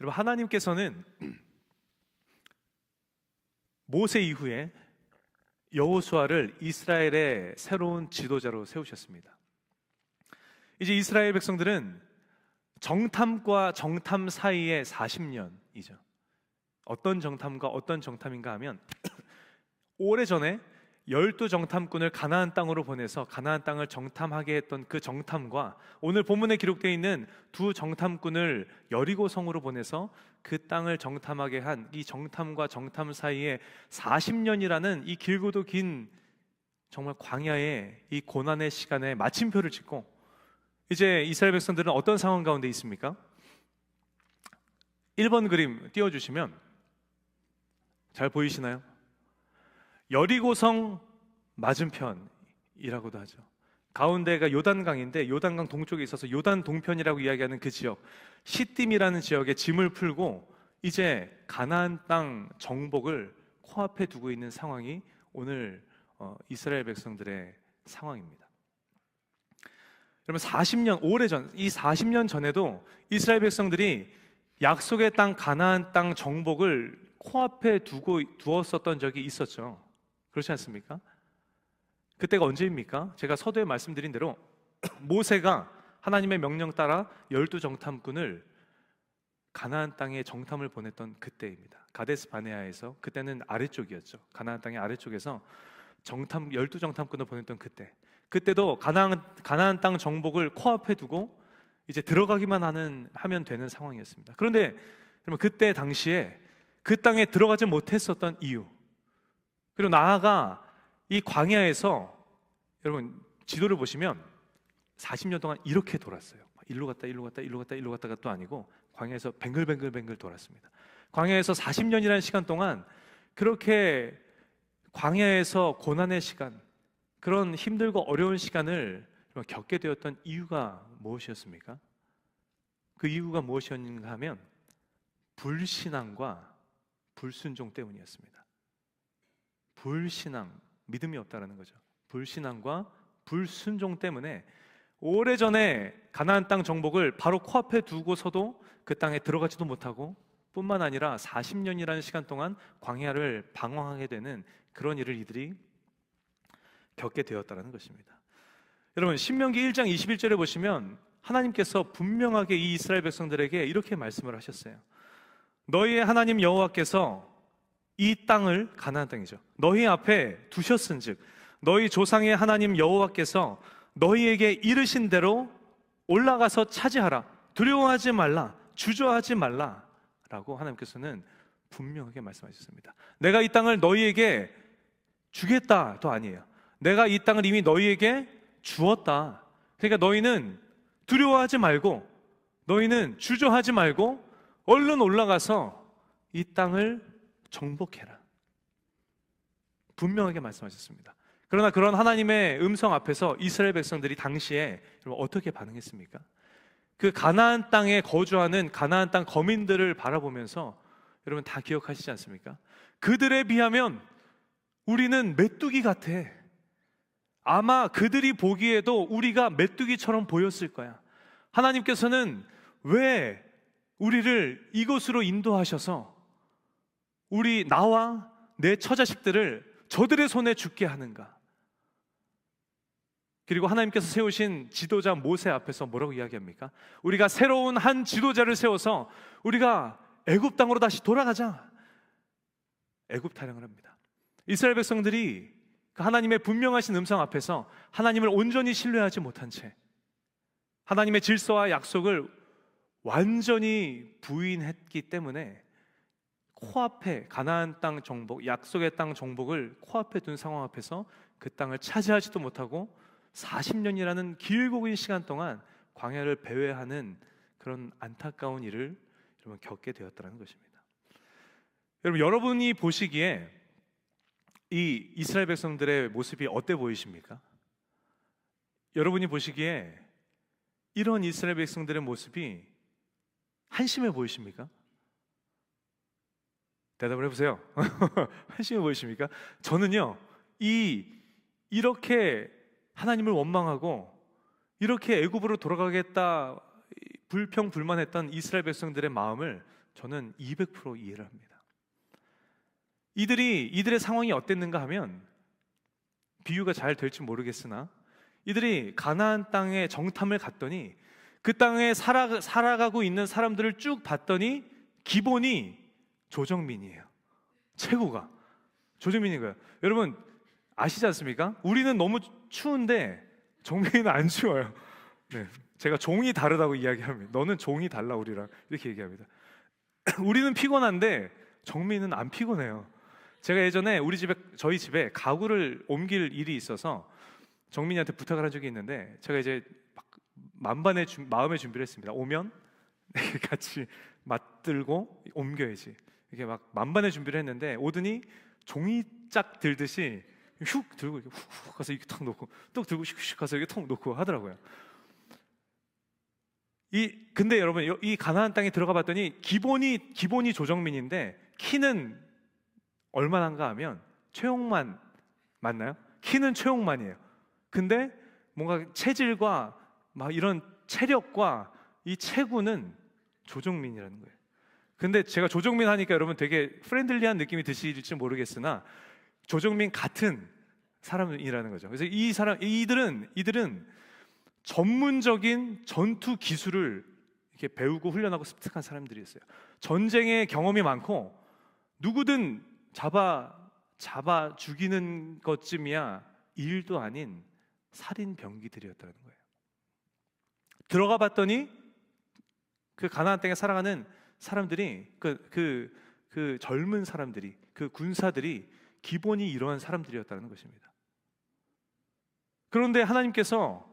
여러분, 하나님께서는 모세 이후에 여호수아를 이스라엘의 새로운 지도자로 세우셨습니다. 이제 이스라엘 백성들은 정탐과 정탐 사이의 40년이죠. 어떤 정탐과 어떤 정탐인가 하면 오래전에 12정탐꾼을 가나안 땅으로 보내서 가나안 땅을 정탐하게 했던 그 정탐과 오늘 본문에 기록되어 있는 두 정탐꾼을 여리고 성으로 보내서 그 땅을 정탐하게 한 이 정탐과 정탐 사이에 40년이라는 이 길고도 긴 정말 광야의 이 고난의 시간에 마침표를 찍고 이제 이스라엘 백성들은 어떤 상황 가운데 있습니까? 1번 그림 띄워주시면 잘 보이시나요? 여리고성 맞은편이라고도 하죠. 가운데가 요단강인데 요단강 동쪽에 있어서 요단 동편이라고 이야기하는 그 지역, 시딤이라는 지역에 짐을 풀고 이제 가나안 땅 정복을 코앞에 두고 있는 상황이 오늘 이스라엘 백성들의 상황입니다. 여러분, 40년 오래전, 이 40년 전에도 이스라엘 백성들이 약속의 땅 가나안 땅 정복을 코앞에 두었었던 적이 있었죠. 그렇지 않습니까? 그때가 언제입니까? 제가 서두에 말씀드린 대로 모세가 하나님의 명령 따라 12정탐꾼을 가나안 땅에 정탐을 보냈던 그때입니다. 가데스 바네아에서, 그때는 아래쪽이었죠. 가나안 땅의 아래쪽에서 12정탐꾼을 보냈던 그때도 가나안 땅 정복을 코앞에 두고 이제 들어가기만 하면 되는 상황이었습니다. 그런데 그때 당시에 그 땅에 들어가지 못했었던 이유, 그리고 나아가 이 광야에서 여러분 지도를 보시면 40년 동안 이렇게 돌았어요. 일로 갔다 일로 갔다 일로 갔다 일로 갔다가 또 아니고 광야에서 뱅글뱅글 돌았습니다. 광야에서 40년이라는 시간 동안 그렇게 광야에서 고난의 시간, 그런 힘들고 어려운 시간을 겪게 되었던 이유가 무엇이었습니까? 그 이유가 무엇이었는가 하면 불신앙과 불순종 때문이었습니다. 불신앙, 믿음이 없다라는 거죠. 불신앙과 불순종 때문에 오래전에 가나안 땅 정복을 바로 코앞에 두고서도 그 땅에 들어가지도 못하고 뿐만 아니라 40년이라는 시간 동안 광야를 방황하게 되는 그런 일을 이들이 겪게 되었다는 것입니다. 여러분, 신명기 1장 21절에 보시면 하나님께서 분명하게 이 이스라엘 백성들에게 이렇게 말씀을 하셨어요. 너희의 하나님 여호와께서 이 땅을, 가나안 땅이죠, 너희 앞에 두셨은즉 너희 조상의 하나님 여호와께서 너희에게 이르신 대로 올라가서 차지하라. 두려워하지 말라. 주저하지 말라 라고 하나님께서는 분명하게 말씀하셨습니다. 내가 이 땅을 너희에게 주겠다도 아니에요. 내가 이 땅을 이미 너희에게 주었다. 그러니까 너희는 두려워하지 말고, 너희는 주저하지 말고 얼른 올라가서 이 땅을 정복해라. 분명하게 말씀하셨습니다. 그러나 그런 하나님의 음성 앞에서 이스라엘 백성들이 당시에 어떻게 반응했습니까? 그 가나안 땅에 거주하는 가나안 땅 거민들을 바라보면서 여러분 다 기억하시지 않습니까? 그들에 비하면 우리는 메뚜기 같아. 아마 그들이 보기에도 우리가 메뚜기처럼 보였을 거야. 하나님께서는 왜 우리를 이곳으로 인도하셔서 나와 내 처자식들을 저들의 손에 죽게 하는가? 그리고 하나님께서 세우신 지도자 모세 앞에서 뭐라고 이야기합니까? 우리가 새로운 한 지도자를 세워서 우리가 애굽 땅으로 다시 돌아가자. 애굽 타령을 합니다. 이스라엘 백성들이 그 하나님의 분명하신 음성 앞에서 하나님을 온전히 신뢰하지 못한 채 하나님의 질서와 약속을 완전히 부인했기 때문에 코앞에 가나안 땅 정복, 약속의 땅 정복을 코앞에 둔 상황 앞에서 그 땅을 차지하지도 못하고 40년이라는 길고 긴 시간 동안 광야를 배회하는 그런 안타까운 일을 여러분 겪게 되었다는 것입니다. 여러분이 보시기에 이 이스라엘 백성들의 모습이 어때 보이십니까? 여러분이 보시기에 이런 이스라엘 백성들의 모습이 한심해 보이십니까? 대답을 해보세요. 한심해 보이십니까? 저는요, 이렇게 하나님을 원망하고 이렇게 애굽으로 돌아가겠다 불평불만했던 이스라엘 백성들의 마음을 저는 200% 이해를 합니다. 이들의 상황이 어땠는가 하면, 비유가 잘 될지 모르겠으나 이들이 가나안 땅에 정탐을 갔더니 그 땅에 살아가고 있는 사람들을 쭉 봤더니 기본이 조정민이에요. 최고가 조정민인 거예요. 여러분 아시지 않습니까? 우리는 너무 추운데 정민이는 안 추워요. 네, 제가 종이 다르다고 이야기합니다. 너는 종이 달라 우리랑, 이렇게 얘기합니다. 우리는 피곤한데 정민이는 안 피곤해요. 제가 예전에 저희 집에 가구를 옮길 일이 있어서 정민이한테 부탁을 한 적이 있는데, 제가 이제 막 만반의 마음의 준비를 했습니다. 오면 같이 맞들고 옮겨야지, 이렇게 막 만반의 준비를 했는데, 오더니 종이짝 들듯이 훅 들고 이렇게 훅 가서 이렇게 턱 놓고, 또 들고 슉슉 가서 이렇게 턱 놓고 하더라고요. 근데 여러분, 이 가나안 땅에 들어가 봤더니 기본이 조정민인데 키는 얼마나인가 하면 최홍만, 맞나요? 키는 최홍만이에요. 근데 뭔가 체질과 막 이런 체력과 이 체구는 조정민이라는 거예요. 근데 제가 조정민 하니까 여러분 되게 프렌들리한 느낌이 드실지 모르겠으나 조정민 같은 사람이라는 거죠. 그래서 이들은 전문적인 전투 기술을 이렇게 배우고 훈련하고 습득한 사람들이었어요. 전쟁의 경험이 많고 누구든 잡아 죽이는 것쯤이야 일도 아닌 살인 병기들이었다는 거예요. 들어가 봤더니 그 가나안 땅에 살아가는 사람들이, 그 젊은 사람들이, 그 군사들이 기본이 이러한 사람들이었다는 것입니다. 그런데 하나님께서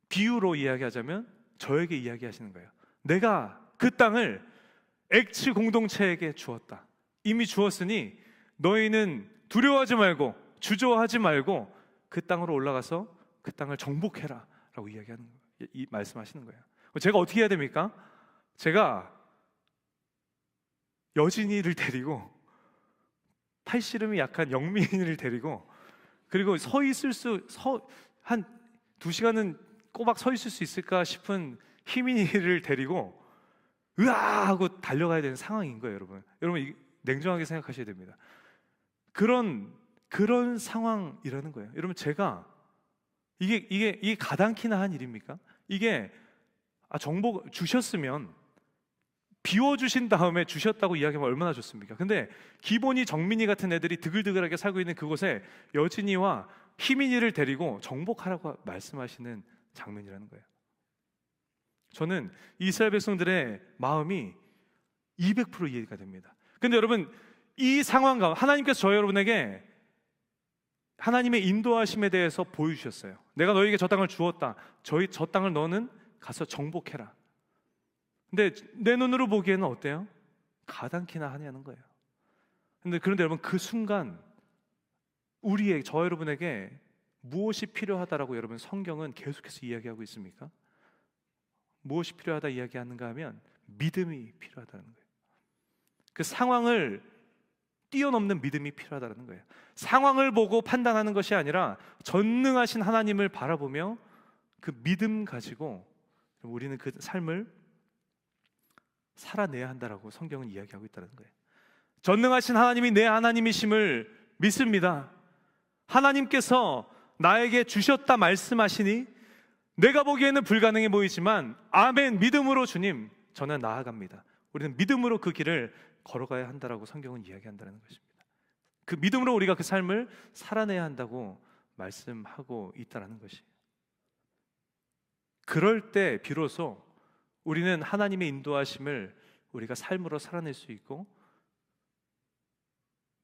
비유로 이야기하자면 저에게 이야기하시는 거예요. 내가 그 땅을 X 공동체에게 주었다. 이미 주었으니 너희는 두려워하지 말고 주저하지 말고 그 땅으로 올라가서 그 땅을 정복해라 라고 이야기하는 거예요. 말씀하시는 거예요. 제가 어떻게 해야 됩니까? 제가 여진이를 데리고, 팔씨름이 약한 영민이를 데리고, 그리고 한 2시간은 꼬박 서 있을 수 있을까 싶은 희민이를 데리고 으아 하고 달려가야 되는 상황인 거예요. 여러분 냉정하게 생각하셔야 됩니다. 그런 상황이라는 거예요. 여러분, 제가 이게 가당키나 한 일입니까? 이게 정보 주셨으면 비워주신 다음에 주셨다고 이야기하면 얼마나 좋습니까? 근데 기본이 정민이 같은 애들이 드글드글하게 살고 있는 그곳에 여진이와 희민이를 데리고 정복하라고 말씀하시는 장면이라는 거예요. 저는 이스라엘 백성들의 마음이 200% 이해가 됩니다. 근데 여러분, 이 상황 가운데 하나님께서 저 여러분에게 하나님의 인도하심에 대해서 보여주셨어요. 내가 너에게 저 땅을 주었다. 저 땅을 너는 가서 정복해라. 근데 내 눈으로 보기에는 어때요? 가당키나 하냐는 거예요. 그런데 여러분, 그 순간 저 여러분에게 무엇이 필요하다라고 여러분 성경은 계속해서 이야기하고 있습니까? 무엇이 필요하다 이야기하는가 하면 믿음이 필요하다는 거예요. 그 상황을 뛰어넘는 믿음이 필요하다는 거예요. 상황을 보고 판단하는 것이 아니라 전능하신 하나님을 바라보며 그 믿음 가지고 우리는 그 삶을 살아내야 한다라고 성경은 이야기하고 있다는 거예요. 전능하신 하나님이 내 하나님이심을 믿습니다. 하나님께서 나에게 주셨다 말씀하시니 내가 보기에는 불가능해 보이지만 아멘, 믿음으로 주님 저는 나아갑니다. 우리는 믿음으로 그 길을 걸어가야 한다라고 성경은 이야기한다는 것입니다. 그 믿음으로 우리가 그 삶을 살아내야 한다고 말씀하고 있다는 것이. 그럴 때 비로소 우리는 하나님의 인도하심을 우리가 삶으로 살아낼 수 있고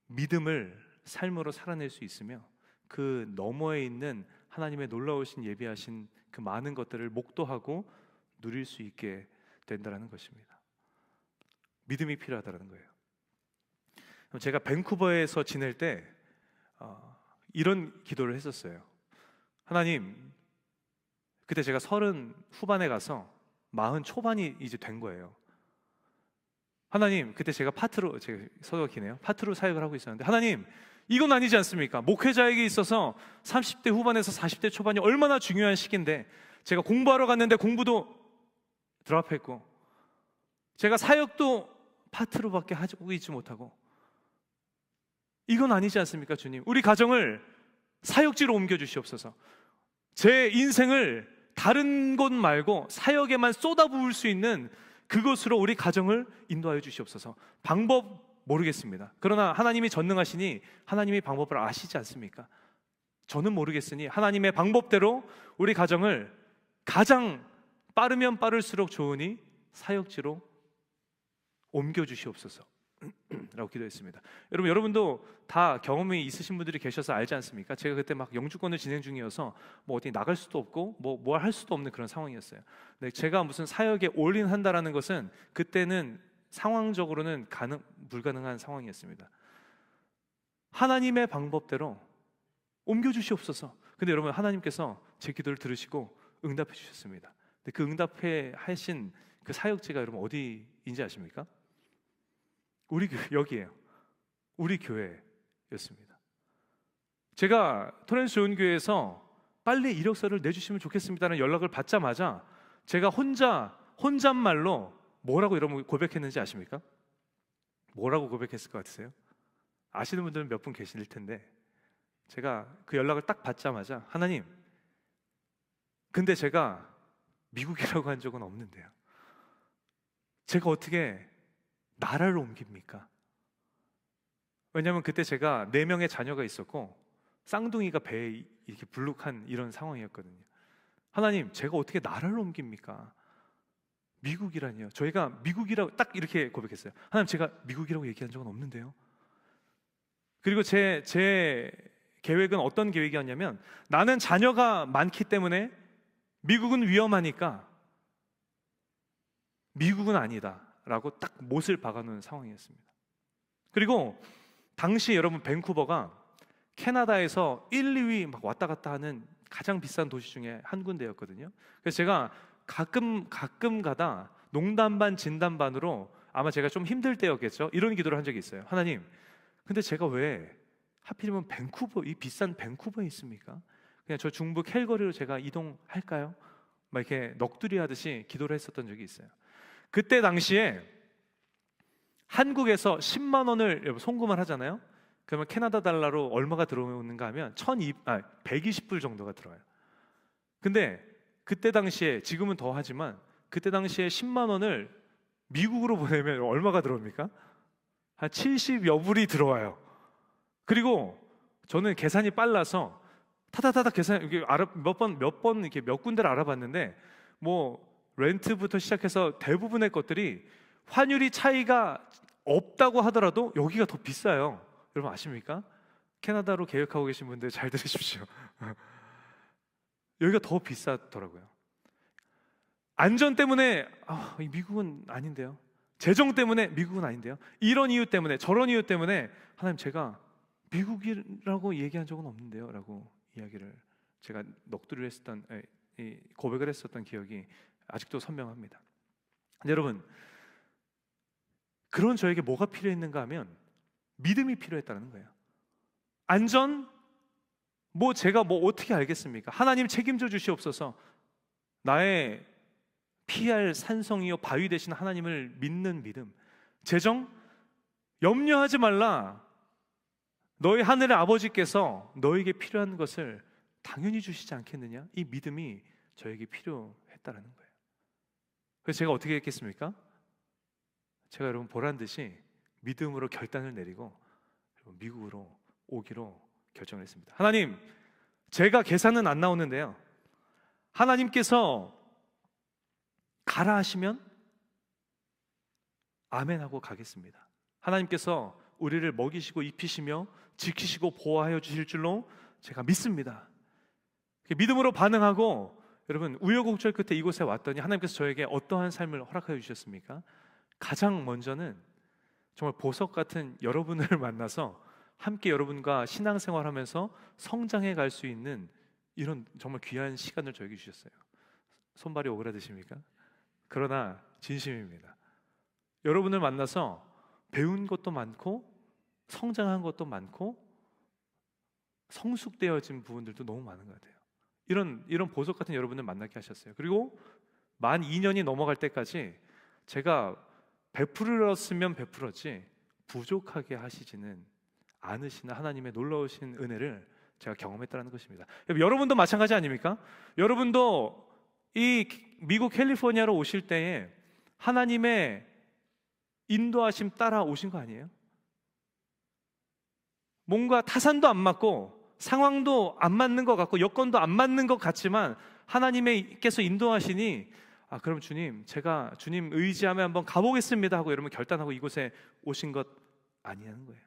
믿음을 삶으로 살아낼 수 있으며 그 너머에 있는 하나님의 놀라우신 예비하신 그 많은 것들을 목도하고 누릴 수 있게 된다는 것입니다. 믿음이 필요하다는 거예요. 제가 밴쿠버에서 지낼 때 이런 기도를 했었어요. 하나님, 그때 제가 30 후반에 가서 40 초반이 이제 된 거예요. 하나님, 그때 제가 서도가 기네요. 파트로 사역을 하고 있었는데, 하나님, 이건 아니지 않습니까? 목회자에게 있어서 30대 후반에서 40대 초반이 얼마나 중요한 시기인데 제가 공부하러 갔는데 공부도 드랍했고 제가 사역도 파트로밖에 하고 있지 못하고, 이건 아니지 않습니까? 주님, 우리 가정을 사역지로 옮겨 주시옵소서. 제 인생을 다른 곳 말고 사역에만 쏟아부을 수 있는 그것으로 우리 가정을 인도하여 주시옵소서. 방법 모르겠습니다. 그러나 하나님이 전능하시니 하나님이 방법을 아시지 않습니까? 저는 모르겠으니 하나님의 방법대로 우리 가정을 가장 빠르면 빠를수록 좋으니 사역지로 옮겨 주시옵소서 라고 기도했습니다. 여러분도 다 경험이 있으신 분들이 계셔서 알지 않습니까? 제가 그때 막 영주권을 진행 중이어서 뭐 어디 나갈 수도 없고 뭘 할 수도 없는 그런 상황이었어요. 근데 제가 무슨 사역에 올인한다라는 것은 그때는 상황적으로는 불가능한 상황이었습니다. 하나님의 방법대로 옮겨 주시옵소서. 근데 여러분, 하나님께서 제 기도를 들으시고 응답해 주셨습니다. 근데 그 응답해 하신 그 사역지가 여러분 어디인지 아십니까? 우리 교회, 여기에요. 우리 교회였습니다. 제가 토렌스 좋은교회에서 빨리 이력서를 내주시면 좋겠습니다라는 연락을 받자마자 제가 혼잣말로 뭐라고 여러분 고백했는지 아십니까? 뭐라고 고백했을 것 같으세요? 아시는 분들은 몇 분 계실 텐데, 제가 그 연락을 딱 받자마자, 하나님, 근데 제가 미국이라고 한 적은 없는데요, 제가 어떻게 나라를 옮깁니까? 왜냐하면 그때 제가 4명의 자녀가 있었고 쌍둥이가 배에 이렇게 불룩한 이런 상황이었거든요. 하나님, 제가 어떻게 나라를 옮깁니까? 미국이라니요. 저희가 미국이라고 딱 이렇게 고백했어요. 하나님, 제가 미국이라고 얘기한 적은 없는데요. 그리고 제 계획은 어떤 계획이었냐면, 나는 자녀가 많기 때문에 미국은 위험하니까 미국은 아니다 라고 딱 못을 박아놓은 상황이었습니다. 그리고 당시 여러분, 밴쿠버가 캐나다에서 1, 2위 막 왔다 갔다 하는 가장 비싼 도시 중에 한 군데였거든요. 그래서 제가 가끔 가다 농담 반 진담 반으로, 아마 제가 좀 힘들 때였겠죠, 이런 기도를 한 적이 있어요. 하나님, 근데 제가 왜 하필이면 이 비싼 밴쿠버에 있습니까? 그냥 저 중부 캘거리로 제가 이동할까요? 막 이렇게 넋두리 하듯이 기도를 했었던 적이 있어요. 그때 당시에 한국에서 10만 원을 송금을 하잖아요. 그러면 캐나다 달러로 얼마가 들어오는가 하면 120불 정도가 들어와요. 근데 그때 당시에, 지금은 더 하지만 그때 당시에 10만 원을 미국으로 보내면 얼마가 들어옵니까? 한 70여 불이 들어와요. 그리고 저는 계산이 빨라서 타다타다 계산, 몇 번 이렇게 몇 군데를 알아봤는데, 뭐 렌트부터 시작해서 대부분의 것들이 환율이 차이가 없다고 하더라도 여기가 더 비싸요. 여러분 아십니까? 캐나다로 계획하고 계신 분들 잘 들으십시오. 여기가 더 비싸더라고요. 안전 때문에 미국은 아닌데요, 재정 때문에 미국은 아닌데요, 이런 이유 때문에 저런 이유 때문에, 하나님, 제가 미국이라고 얘기한 적은 없는데요 라고 이야기를, 제가 넋두리를 했었던, 고백을 했었던 기억이 아직도 선명합니다. 여러분, 그런 저에게 뭐가 필요했는가 하면 믿음이 필요했다는 거예요. 안전, 제가 어떻게 알겠습니까? 하나님 책임져 주시옵소서. 나의 피할 산성이요 바위 되신 하나님을 믿는 믿음. 재정, 염려하지 말라. 너희 하늘의 아버지께서 너에게 필요한 것을 당연히 주시지 않겠느냐? 이 믿음이 저에게 필요했다라는 거예요. 그래서 제가 어떻게 했겠습니까? 제가 여러분 보란 듯이 믿음으로 결단을 내리고 미국으로 오기로 결정을 했습니다. 하나님, 제가 계산은 안 나오는데요, 하나님께서 가라 하시면 아멘 하고 가겠습니다. 하나님께서 우리를 먹이시고 입히시며 지키시고 보호하여 주실 줄로 제가 믿습니다. 믿음으로 반응하고, 여러분, 우여곡절 끝에 이곳에 왔더니 하나님께서 저에게 어떠한 삶을 허락하여 주셨습니까? 가장 먼저는 정말 보석 같은 여러분을 만나서 함께 여러분과 신앙생활하면서 성장해 갈 수 있는 이런 정말 귀한 시간을 저에게 주셨어요. 손발이 오그라드십니까? 그러나 진심입니다. 여러분을 만나서 배운 것도 많고 성장한 것도 많고 성숙되어진 부분들도 너무 많은 것 같아요. 이런 보석 같은 여러분을 만나게 하셨어요. 그리고 만 2년이 넘어갈 때까지 제가 베풀었으면 베풀었지 부족하게 하시지는 않으시는 하나님의 놀라우신 은혜를 제가 경험했다는 것입니다. 여러분도 마찬가지 아닙니까? 여러분도 이 미국 캘리포니아로 오실 때에 하나님의 인도하심 따라 오신 거 아니에요? 뭔가 타산도 안 맞고 상황도 안 맞는 것 같고 여건도 안 맞는 것 같지만 하나님께서 인도하시니 그럼 주님, 제가 주님 의지하며 한번 가보겠습니다 하고 여러분 결단하고 이곳에 오신 것 아니냐는 거예요.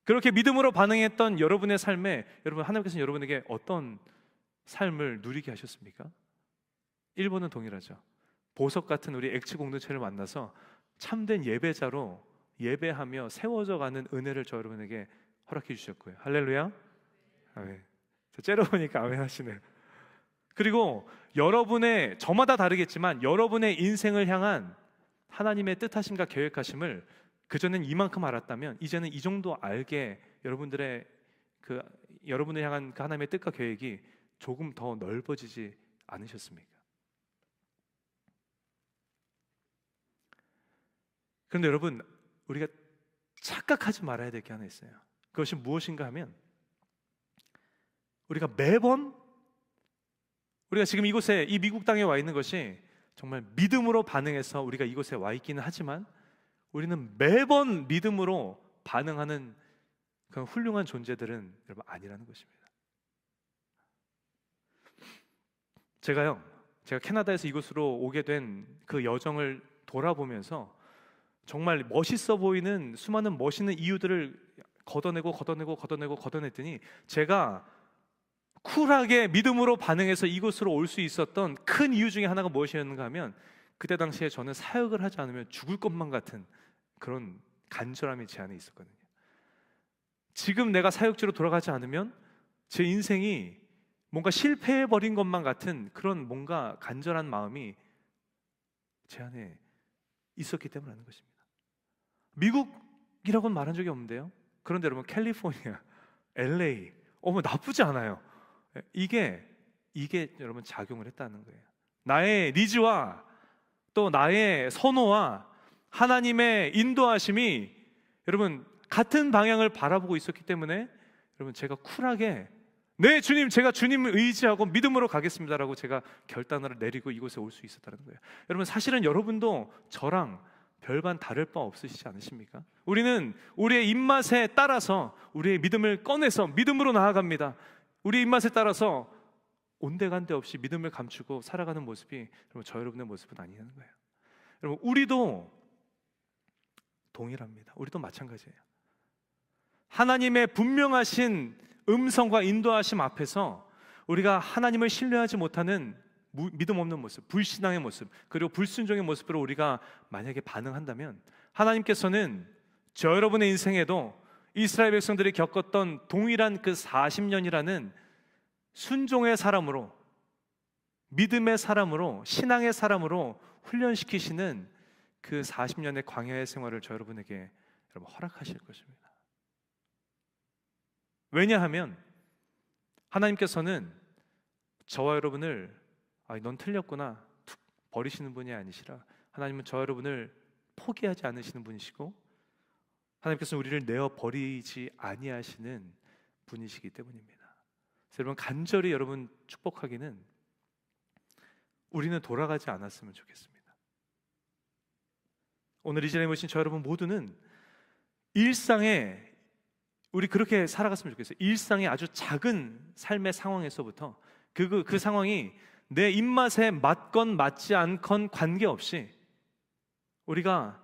그렇게 믿음으로 반응했던 여러분의 삶에 여러분 하나님께서는 여러분에게 어떤 삶을 누리게 하셨습니까? 1번은 동일하죠. 보석 같은 우리 액치 공동체를 만나서 참된 예배자로 예배하며 세워져 가는 은혜를 저 여러분에게 허락해 주셨고요. 할렐루야. 아멘. 저 째려보니까 아멘 하시네요. 그리고 여러분의, 저마다 다르겠지만 여러분의 인생을 향한 하나님의 뜻하심과 계획하심을 그전엔 이만큼 알았다면 이제는 이 정도 알게 여러분들의 여러분을 향한 그 하나님의 뜻과 계획이 조금 더 넓어지지 않으셨습니까? 그런데 여러분, 우리가 착각하지 말아야 될 게 하나 있어요. 그것이 무엇인가 하면 우리가 매번 우리가 지금 이곳에 이 미국 땅에 와 있는 것이 정말 믿음으로 반응해서 우리가 이곳에 와 있기는 하지만 우리는 매번 믿음으로 반응하는 그런 훌륭한 존재들은 여러분 아니라는 것입니다. 제가 캐나다에서 이곳으로 오게 된 그 여정을 돌아보면서 정말 멋있어 보이는 수많은 멋있는 이유들을 걷어냈더니 제가 쿨하게 믿음으로 반응해서 이곳으로 올 수 있었던 큰 이유 중에 하나가 무엇이었는가 하면 그때 당시에 저는 사역을 하지 않으면 죽을 것만 같은 그런 간절함이 제 안에 있었거든요. 지금 내가 사역지로 돌아가지 않으면 제 인생이 뭔가 실패해버린 것만 같은 그런 뭔가 간절한 마음이 제 안에 있었기 때문이라는 것입니다. 미국이라고는 말한 적이 없는데요. 그런데 여러분 캘리포니아, LA 나쁘지 않아요. 이게 여러분 작용을 했다는 거예요. 나의 니즈와 또 나의 선호와 하나님의 인도하심이 여러분 같은 방향을 바라보고 있었기 때문에 여러분 제가 쿨하게 네 주님, 제가 주님을 의지하고 믿음으로 가겠습니다라고 제가 결단을 내리고 이곳에 올 수 있었다는 거예요. 여러분 사실은 여러분도 저랑 별반 다를 바 없으시지 않으십니까? 우리는 우리의 입맛에 따라서 우리의 믿음을 꺼내서 믿음으로 나아갑니다. 우리의 입맛에 따라서 온데간데 없이 믿음을 감추고 살아가는 모습이 여러분 저 여러분의 모습은 아니라는 거예요. 여러분 우리도 동일합니다. 우리도 마찬가지예요. 하나님의 분명하신 음성과 인도하심 앞에서 우리가 하나님을 신뢰하지 못하는 믿음 없는 모습, 불신앙의 모습, 그리고 불순종의 모습으로 우리가 만약에 반응한다면 하나님께서는 저 여러분의 인생에도 이스라엘 백성들이 겪었던 동일한 그 40년이라는 순종의 사람으로, 믿음의 사람으로, 신앙의 사람으로 훈련시키시는 그 40년의 광야의 생활을 저 여러분에게 여러분 허락하실 것입니다. 왜냐하면 하나님께서는 저와 여러분을 넌 틀렸구나 툭 버리시는 분이 아니시라 하나님은 저 여러분을 포기하지 않으시는 분이시고 하나님께서는 우리를 내어 버리지 아니하시는 분이시기 때문입니다. 그래서 여러분 간절히 여러분 축복하기는 우리는 돌아가지 않았으면 좋겠습니다. 오늘 이 자리에 모신 저 여러분 모두는 일상에 우리 그렇게 살아갔으면 좋겠어요. 일상의 아주 작은 삶의 상황에서부터 그 상황이 내 입맛에 맞건 맞지 않건 관계없이 우리가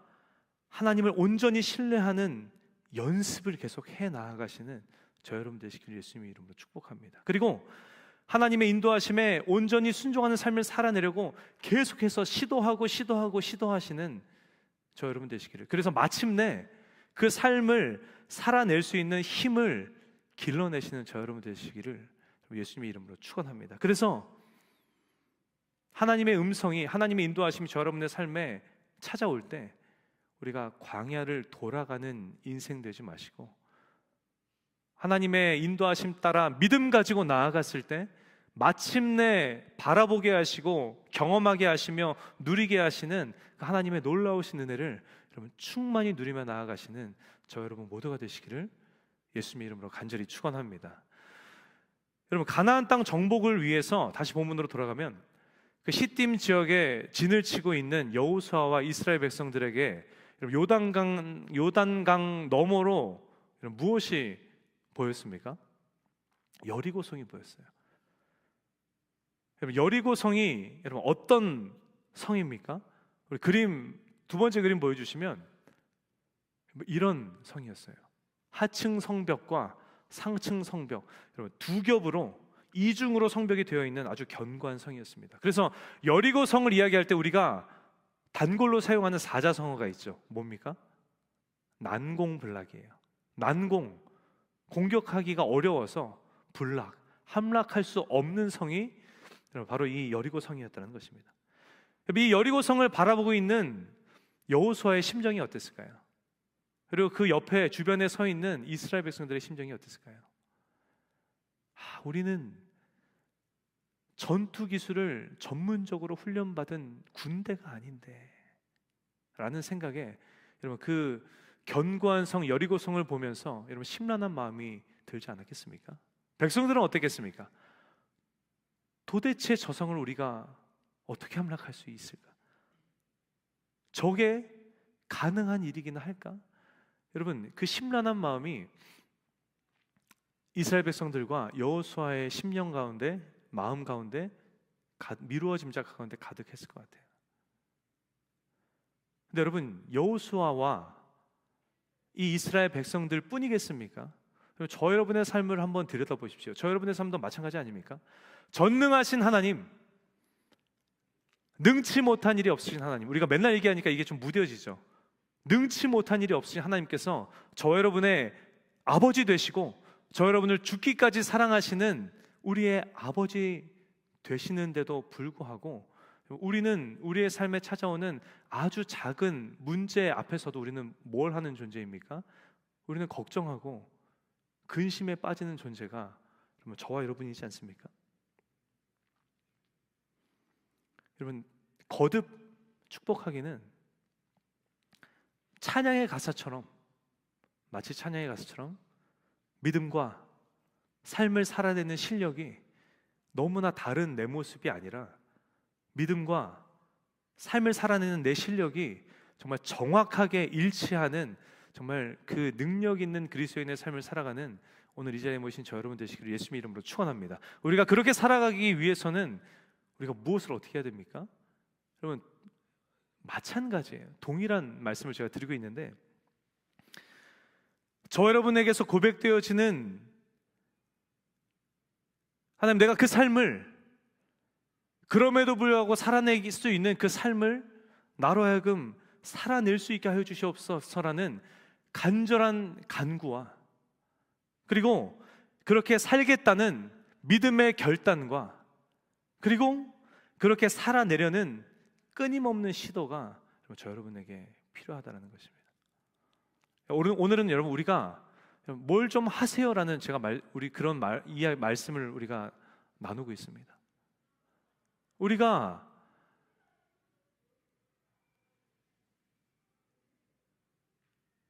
하나님을 온전히 신뢰하는 연습을 계속 해 나아가시는 저 여러분 되시길 예수님의 이름으로 축복합니다. 그리고 하나님의 인도하심에 온전히 순종하는 삶을 살아내려고 계속해서 시도하시는 저 여러분 되시기를, 그래서 마침내 그 삶을 살아낼 수 있는 힘을 길러내시는 저 여러분 되시기를 예수님의 이름으로 축원합니다. 그래서 하나님의 음성이, 하나님의 인도하심이 저 여러분의 삶에 찾아올 때 우리가 광야를 돌아가는 인생 되지 마시고 하나님의 인도하심 따라 믿음 가지고 나아갔을 때 마침내 바라보게 하시고 경험하게 하시며 누리게 하시는 그 하나님의 놀라우신 은혜를 여러분 충만히 누리며 나아가시는 저 여러분 모두가 되시기를 예수님의 이름으로 간절히 축원합니다. 여러분, 가나안 땅 정복을 위해서 다시 본문으로 돌아가면 그 시딤 지역에 진을 치고 있는 여호수아와 이스라엘 백성들에게 요단강 너머로 무엇이 보였습니까? 여리고성이 보였어요. 여러분, 여리고성이 여러분 어떤 성입니까? 우리 그림 두 번째 그림 보여주시면 이런 성이었어요. 하층 성벽과 상층 성벽, 여러분 두 겹으로 이중으로 성벽이 되어 있는 아주 견고한 성이었습니다. 그래서 여리고성을 이야기할 때 우리가 단골로 사용하는 사자성어가 있죠. 뭡니까? 난공불락이에요. 난공, 공격하기가 어려워서 불락, 함락할 수 없는 성이 바로 이 여리고성이었다는 것입니다. 이 여리고성을 바라보고 있는 여호수아의 심정이 어땠을까요? 그리고 그 옆에 주변에 서 있는 이스라엘 백성들의 심정이 어땠을까요? 우리는 전투 기술을 전문적으로 훈련받은 군대가 아닌데 라는 생각에 여러분 그 견고한 성 여리고성을 보면서 여러분 심란한 마음이 들지 않았겠습니까? 백성들은 어땠겠습니까? 도대체 저 성을 우리가 어떻게 함락할 수 있을까? 저게 가능한 일이기나 할까? 여러분 그 심란한 마음이 이스라엘 백성들과 여호수아의 심령 가운데, 마음 가운데 미루어 짐작 가운데 가득했을 것 같아요. 근데 여러분 여호수아와 이 이스라엘 백성들 뿐이겠습니까? 저 여러분의 삶을 한번 들여다보십시오. 저 여러분의 삶도 마찬가지 아닙니까? 전능하신 하나님, 능치 못한 일이 없으신 하나님. 우리가 맨날 얘기하니까 이게 좀 무뎌지죠. 능치 못한 일이 없으신 하나님께서 저 여러분의 아버지 되시고 저 여러분을 죽기까지 사랑하시는 우리의 아버지 되시는데도 불구하고 우리는 우리의 삶에 찾아오는 아주 작은 문제 앞에서도 우리는 뭘 하는 존재입니까? 우리는 걱정하고 근심에 빠지는 존재가 저와 여러분이지 않습니까? 여러분 거듭 축복하기는 찬양의 가사처럼, 마치 찬양의 가사처럼 믿음과 삶을 살아내는 실력이 너무나 다른 내 모습이 아니라 믿음과 삶을 살아내는 내 실력이 정말 정확하게 일치하는 정말 그 능력 있는 그리스도인의 삶을 살아가는 오늘 이 자리에 모신 저 여러분 되시기를 예수님의 이름으로 축원합니다. 우리가 그렇게 살아가기 위해서는 우리가 무엇을 어떻게 해야 됩니까? 여러분 마찬가지예요. 동일한 말씀을 제가 드리고 있는데 저 여러분에게서 고백되어지는 하나님, 내가 그 삶을 그럼에도 불구하고 살아내길 수 있는 그 삶을 나로 하여금 살아낼 수 있게 하여 주시옵소서라는 간절한 간구와 그리고 그렇게 살겠다는 믿음의 결단과 그리고 그렇게 살아내려는 끊임없는 시도가 저 여러분에게 필요하다는 것입니다. 오늘은 여러분 우리가 뭘 좀 하세요라는 제가 우리 그런 이 말씀을 우리가 나누고 있습니다. 우리가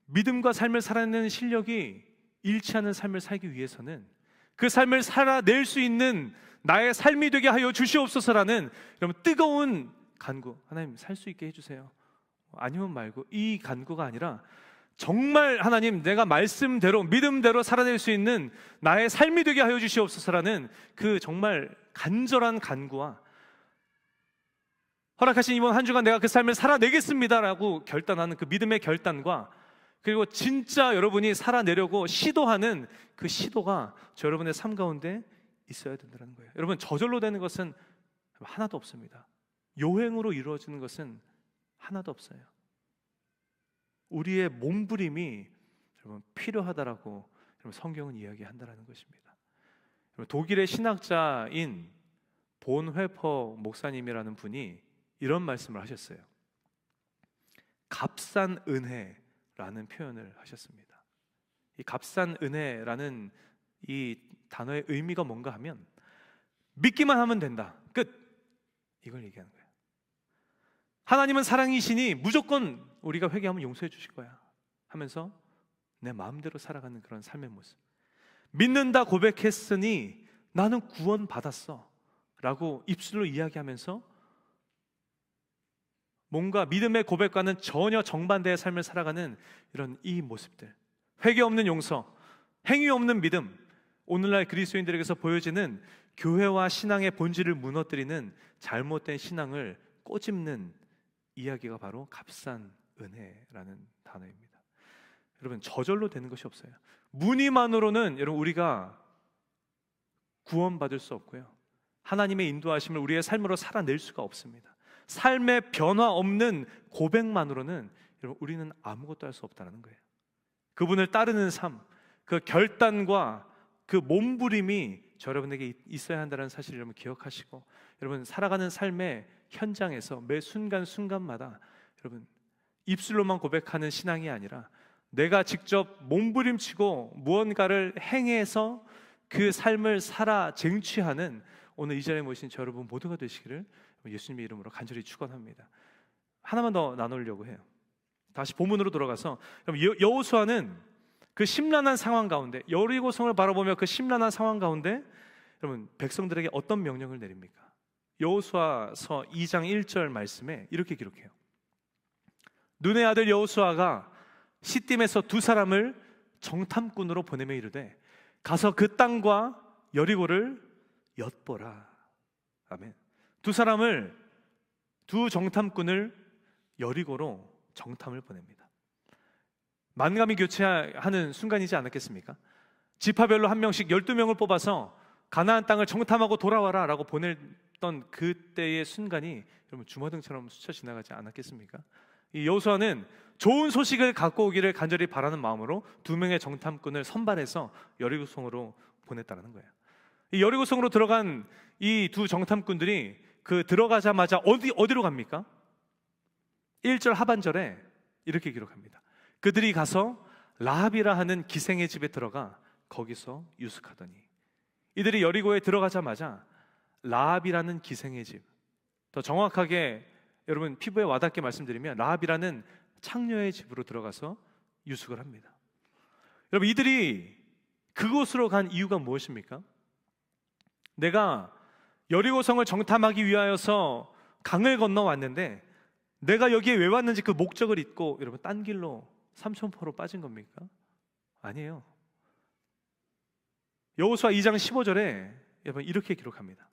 믿음과 삶을 살아내는 실력이 일치하는 삶을 살기 위해서는 그 삶을 살아낼 수 있는 나의 삶이 되게 하여 주시옵소서라는 여러분 뜨거운 간구, 하나님 살 수 있게 해주세요. 아니면 말고, 이 간구가 아니라 정말 하나님 내가 말씀대로 믿음대로 살아낼 수 있는 나의 삶이 되게 하여 주시옵소서라는 그 정말 간절한 간구와 허락하신 이번 한 주간 내가 그 삶을 살아내겠습니다라고 결단하는 그 믿음의 결단과 그리고 진짜 여러분이 살아내려고 시도하는 그 시도가 저 여러분의 삶 가운데 있어야 된다는 거예요. 여러분 저절로 되는 것은 하나도 없습니다. 요행으로 이루어지는 것은 하나도 없어요. 우리의 몸부림이 여러분 필요하다라고 여러분 성경은 이야기한다라는 것입니다. 여러분, 독일의 신학자인 본 회퍼 목사님이라는 분이 이런 말씀을 하셨어요. 값싼 은혜라는 표현을 하셨습니다. 이 값싼 은혜라는 이 단어의 의미가 뭔가 하면 믿기만 하면 된다. 끝. 이걸 얘기하는 거예요. 하나님은 사랑이시니 무조건 우리가 회개하면 용서해 주실 거야 하면서 내 마음대로 살아가는 그런 삶의 모습. 믿는다 고백했으니 나는 구원 받았어 라고 입술로 이야기하면서 뭔가 믿음의 고백과는 전혀 정반대의 삶을 살아가는 이런 이 모습들, 회개 없는 용서, 행위 없는 믿음, 오늘날 그리스도인들에게서 보여지는 교회와 신앙의 본질을 무너뜨리는 잘못된 신앙을 꼬집는 이야기가 바로 값싼 은혜라는 단어입니다. 여러분, 저절로 되는 것이 없어요. 무늬만으로는 여러분 우리가 구원받을 수 없고요, 하나님의 인도하심을 우리의 삶으로 살아낼 수가 없습니다. 삶의 변화 없는 고백만으로는 여러분 우리는 아무것도 할 수 없다는 거예요. 그분을 따르는 삶, 그 결단과 그 몸부림이 저 여러분에게 있어야 한다는 사실을 여러분 기억하시고, 여러분 살아가는 삶의 현장에서 매 순간순간마다 여러분 입술로만 고백하는 신앙이 아니라 내가 직접 몸부림치고 무언가를 행해서 그 삶을 살아 쟁취하는 오늘 이 자리에 모신 저 여러분 모두가 되시기를 예수님의 이름으로 간절히 축원합니다. 하나만 더 나누려고 해요. 다시 본문으로 돌아가서, 여호수아는 그 심란한 상황 가운데, 여리고성을 바라보며 그 심란한 상황 가운데 여러분 백성들에게 어떤 명령을 내립니까? 여호수아서 2장 1절 말씀에 이렇게 기록해요. 눈의 아들 여호수아가 시딤에서 두 사람을 정탐꾼으로 보내며 이르되 가서 그 땅과 여리고를 엿보라. 아멘. 두 정탐꾼을 여리고로 정탐을 보냅니다. 만감이 교체하는 순간이지 않았겠습니까? 지파별로 한 명씩 12명을 뽑아서 가나안 땅을 정탐하고 돌아와라 라고 보냈던 그때의 순간이 여러분 주마등처럼 스쳐 지나가지 않았겠습니까? 이 여호수아는 좋은 소식을 갖고 오기를 간절히 바라는 마음으로 2명의 정탐꾼을 선발해서 여리고성으로 보냈다는 거예요. 이 여리고성으로 들어간 이 두 정탐꾼들이 그 들어가자마자 어디로 갑니까? 1절 하반절에 이렇게 기록합니다. 그들이 가서 라합이라 하는 기생의 집에 들어가 거기서 유숙하더니, 이들이 여리고에 들어가자마자 라합이라는 기생의 집, 더 정확하게 여러분 피부에 와닿게 말씀드리면 라합이라는 창녀의 집으로 들어가서 유숙을 합니다. 여러분, 이들이 그곳으로 간 이유가 무엇입니까? 내가 여리고성을 정탐하기 위하여서 강을 건너 왔는데 내가 여기에 왜 왔는지 그 목적을 잊고 여러분 딴 길로 삼천포로 빠진 겁니까? 아니에요. 여호수아 2장 15절에 여러분 이렇게 기록합니다.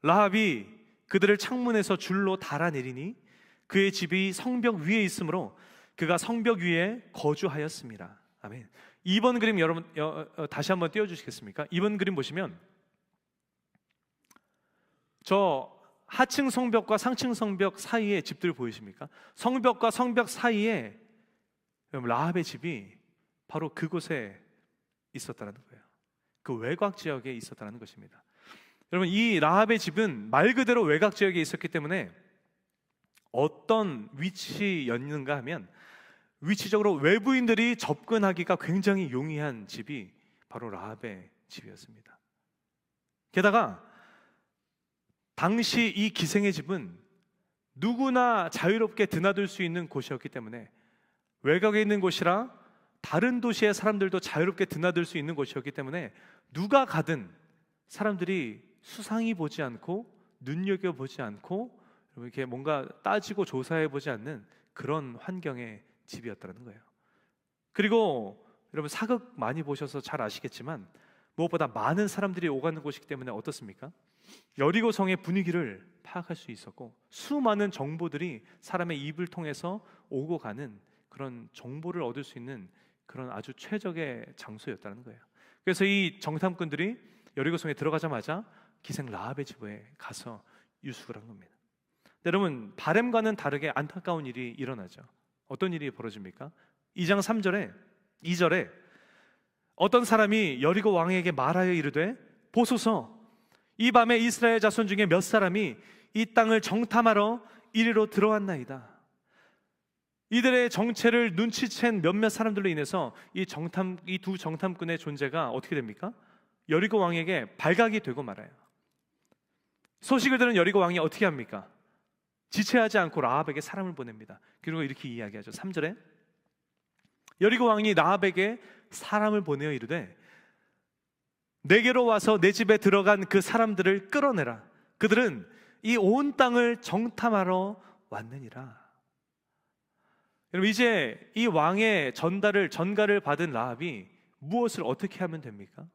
라합이 그들을 창문에서 줄로 달아내리니 그의 집이 성벽 위에 있으므로 그가 성벽 위에 거주하였습니다. 아멘. 2번 그림 여러분 다시 한번 띄워주시겠습니까? 2번 그림 보시면 저 하층 성벽과 상층 성벽 사이에 집들 보이십니까? 성벽과 성벽 사이에 라합의 집이 바로 그곳에 있었다는 거예요. 그 외곽 지역에 있었다는 것입니다. 여러분, 이 라합의 집은 말 그대로 외곽 지역에 있었기 때문에 어떤 위치였는가 하면 위치적으로 외부인들이 접근하기가 굉장히 용이한 집이 바로 라합의 집이었습니다. 게다가 당시 이 기생의 집은 누구나 자유롭게 드나들 수 있는 곳이었기 때문에 외곽에 있는 곳이라 다른 도시의 사람들도 자유롭게 드나들 수 있는 곳이었기 때문에 누가 가든 사람들이 수상히 보지 않고 눈여겨보지 않고 이렇게 뭔가 따지고 조사해보지 않는 그런 환경의 집이었다는 거예요. 그리고 여러분 사극 많이 보셔서 잘 아시겠지만 무엇보다 많은 사람들이 오가는 곳이기 때문에 어떻습니까? 여리고성의 분위기를 파악할 수 있었고 수많은 정보들이 사람의 입을 통해서 오고 가는 그런 정보를 얻을 수 있는 그런 아주 최적의 장소였다는 거예요. 그래서 이 정탐꾼들이 여리고성에 들어가자마자 기생 라합의 집에 가서 유숙을 한 겁니다. 여러분, 바램과는 다르게 안타까운 일이 일어나죠. 어떤 일이 벌어집니까? 2장 3절에 2절에 어떤 사람이 여리고 왕에게 말하여 이르되 보소서, 이 밤에 이스라엘 자손 중에 몇 사람이 이 땅을 정탐하러 이리로 들어왔나이다. 이들의 정체를 눈치챈 몇몇 사람들로 인해서 이 두 정탐꾼의 존재가 어떻게 됩니까? 여리고 왕에게 발각이 되고 말아요. 소식을 들은 여리고 왕이 어떻게 합니까? 지체하지 않고 라합에게 사람을 보냅니다. 그리고 이렇게 이야기하죠. 3절에 여리고 왕이 라합에게 사람을 보내어 이르되 내게로 와서 내 집에 들어간 그 사람들을 끌어내라. 그들은 이 온 땅을 정탐하러 왔느니라. 여러분, 이제 이 왕의 전가를 받은 라합이 무엇을 어떻게 하면 됩니까?